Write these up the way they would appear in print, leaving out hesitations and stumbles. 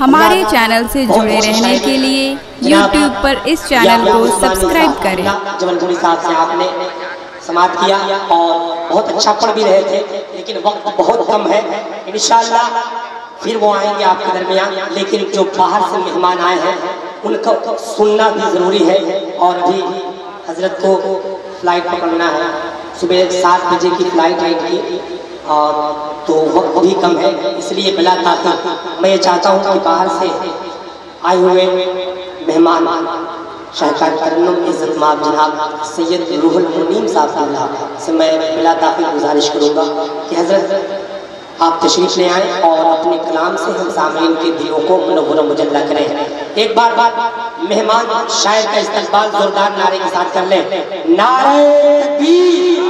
ہمارے چینل سے جڑے رہنے کے لیے یوٹیوب پر اس چینل کو سبسکرائب کریں۔ جبل پوری صاحب سے آپ نے سماعت کیا اور بہت اچھا پڑھ بھی رہے تھے، لیکن وقت بہت کم ہے، انشاءاللہ پھر وہ آئیں گے آپ کے درمیان، لیکن جو باہر سے مہمان آئے ہیں ان کو سننا بھی ضروری ہے، اور ابھی حضرت کو فلائٹ پکڑنا ہے، صبح 7 بجے کی فلائٹ ہے کی، اور تو وقت بھی کم ہے، اس لیے بلا تاخیر میں یہ چاہتا ہوں کہ باہر سے آئے ہوئے مہمان شاہکار ترنم عزت مآب جناب سید روح المنیم صاحب سے میں بلا تاخیر گزارش کروں گا کہ حضرت آپ تشریف لے آئیں اور اپنے کلام سے ہم سامعین کے دلوں کو منور و مجلہ کریں۔ ایک بار مہمان شاعر کا استقبال زوردار نعرے کے ساتھ کر لیں۔ نعرہ تکبیر،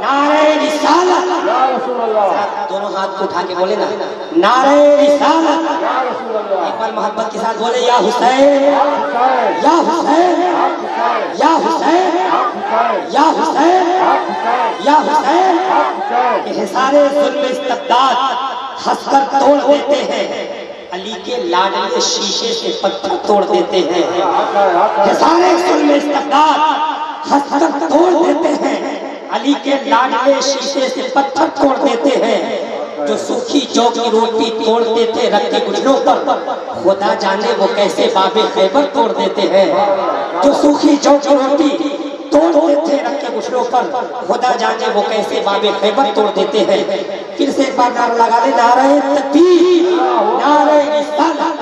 نعرہ رسالت، دونوں ہاتھ کو اٹھا کے بولے نا، نعرہ رسالت، ایک بار محبت کے ساتھ بولے یا حسین یا حسین یا حسین یا حسین یا حسین، کہ حصارِ ظلم استبداد ہنس کر توڑ دیتے ہیں، علی کے لاڈلے شیشے سے پتھر توڑ دیتے ہیں، حصارِ ظلم استبداد ہنس کر توڑ دیتے ہیں، علی کے لاڈلے شیشے سے پتھر توڑ دیتے ہیں، جو سوکھی جو کی روٹی توڑتے تھے رکھ کے گھٹنوں پر، خدا جانے وہ کیسے باب خیبر توڑ دیتے ہیں، جو سوکھی جو کی روٹی توڑتے تھے رکھ کے گھٹنوں پر، خدا جانے وہ کیسے باب خیبر توڑ دیتے ہیں۔ پھر سے ایک بار نعرہ لگا لے، نعرہ تکبیر، نعرہ رسالت،